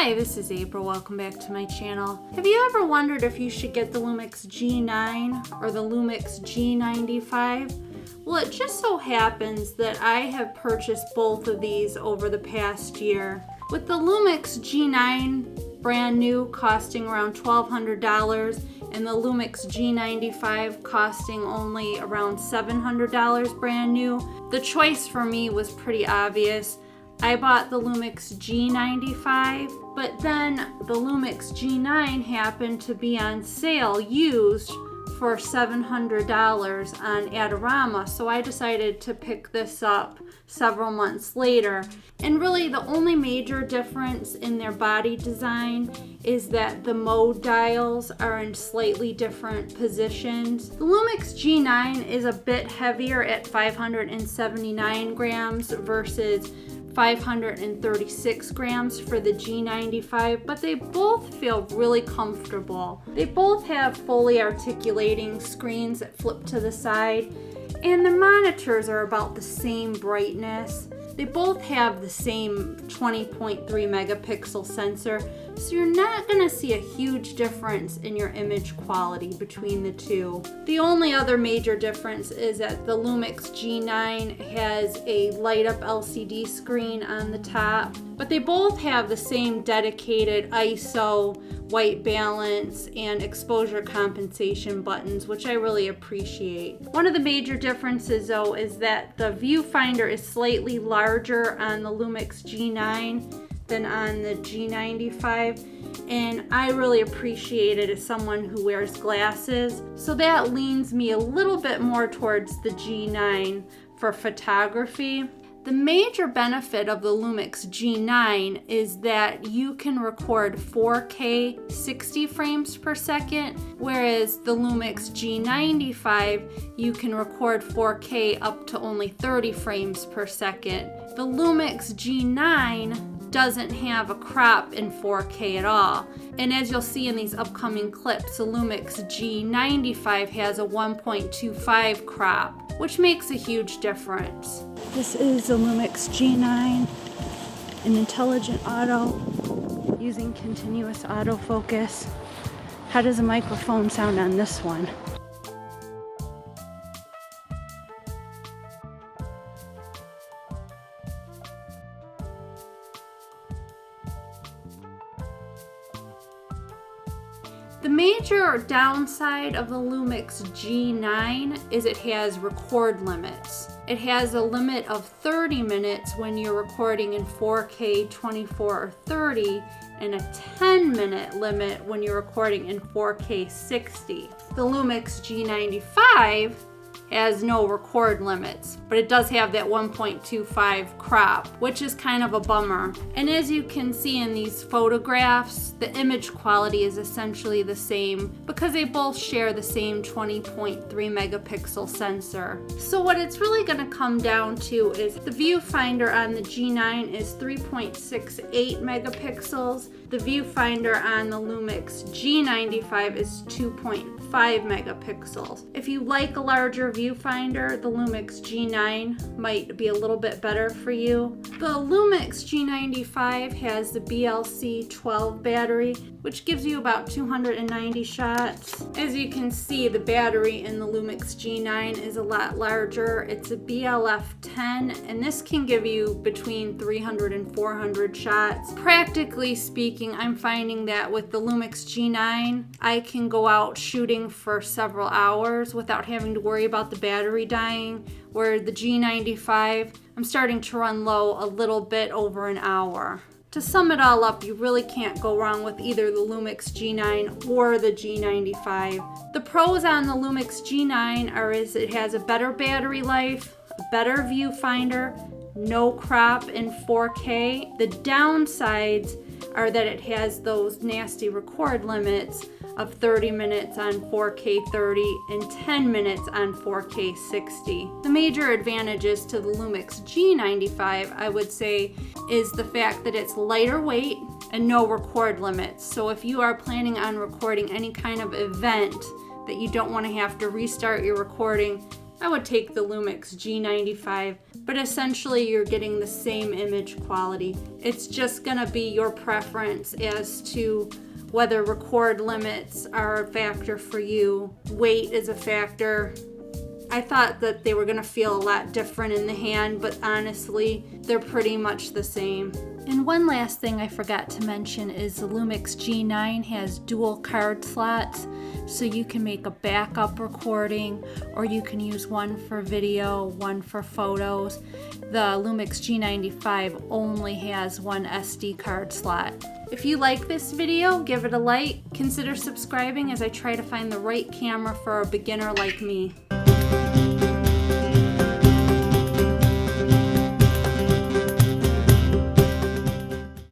Hi, this is April. Welcome back to my channel. Have you ever wondered if you should get the Lumix G9 or the Lumix G95? Well, it just so happens that I have purchased both of these over the past year. With the Lumix G9 brand new costing around $1,200 and the Lumix G95 costing only around $700 brand new, the choice for me was pretty obvious. I bought the Lumix G95, but then the Lumix G9 happened to be on sale used for $700 on Adorama, so I decided to pick this up several months later. And really the only major difference in their body design is that the mode dials are in slightly different positions. The Lumix G9 is a bit heavier at 579 grams versus 536 grams for the G95, but they both feel really comfortable. They both have fully articulating screens that flip to the side, and the monitors are about the same brightness. They both have the same 20.3 megapixel sensor, so you're not going to see a huge difference in your image quality between the two. The only other major difference is that the Lumix G9 has a light up LCD screen on the top, but they both have the same dedicated ISO, white balance, and exposure compensation buttons, which I really appreciate. One of the major differences though is that the viewfinder is slightly larger on the Lumix G9 than on the G95, and I really appreciate it as someone who wears glasses, so that leans me a little bit more towards the G9 for photography. The major benefit of the Lumix G9 is that you can record 4K 60 frames per second, whereas the Lumix G95 you can record 4K up to only 30 frames per second. The Lumix G9 doesn't have a crop in 4K at all. And as you'll see in these upcoming clips, the Lumix G95 has a 1.25 crop, which makes a huge difference. This is the Lumix G9, an intelligent auto using continuous autofocus. How does a microphone sound on this one? The major downside of the Lumix G9 is it has record limits. It has a limit of 30 minutes when you're recording in 4K 24 or 30 and a 10-minute limit when you're recording in 4K 60. The Lumix G95 has no record limits, but it does have that 1.25 crop, which is kind of a bummer. And as you can see in these photographs, the image quality is essentially the same because they both share the same 20.3 megapixel sensor. So what it's really going to come down to is the viewfinder on the G9 is 3.68 megapixels. The viewfinder on the Lumix G95 is 2.5 megapixels. If you like a larger viewfinder, the Lumix G9 might be a little bit better for you. The Lumix G95 has the BLC 12 battery, which gives you about 290 shots. As you can see, the battery in the Lumix G9 is a lot larger. It's a BLF 10, and this can give you between 300 and 400 shots. Practically speaking, I'm finding that with the Lumix G9, I can go out shooting for several hours without having to worry about the battery dying, where the G95, I'm starting to run low a little bit over an hour. To sum it all up, you really can't go wrong with either the Lumix G9 or the G95. The pros on the Lumix G9 are it has a better battery life, a better viewfinder, no crop in 4K. The downsides are that it has those nasty record limits of 30 minutes on 4K 30 and 10 minutes on 4K 60. The major advantages to the Lumix G95, I would say, is the fact that it's lighter weight and no record limits. So if you are planning on recording any kind of event that you don't want to have to restart your recording, I would take the Lumix G95. but essentially you're getting the same image quality. It's just gonna be your preference as to whether record limits are a factor for you, weight is a factor. I thought that they were gonna feel a lot different in the hand, but honestly, they're pretty much the same. And one last thing I forgot to mention is the Lumix G9 has dual card slots, so you can make a backup recording, or you can use one for video, one for photos. The Lumix G95 only has one SD card slot. If you like this video, give it a like. Consider subscribing as I try to find the right camera for a beginner like me.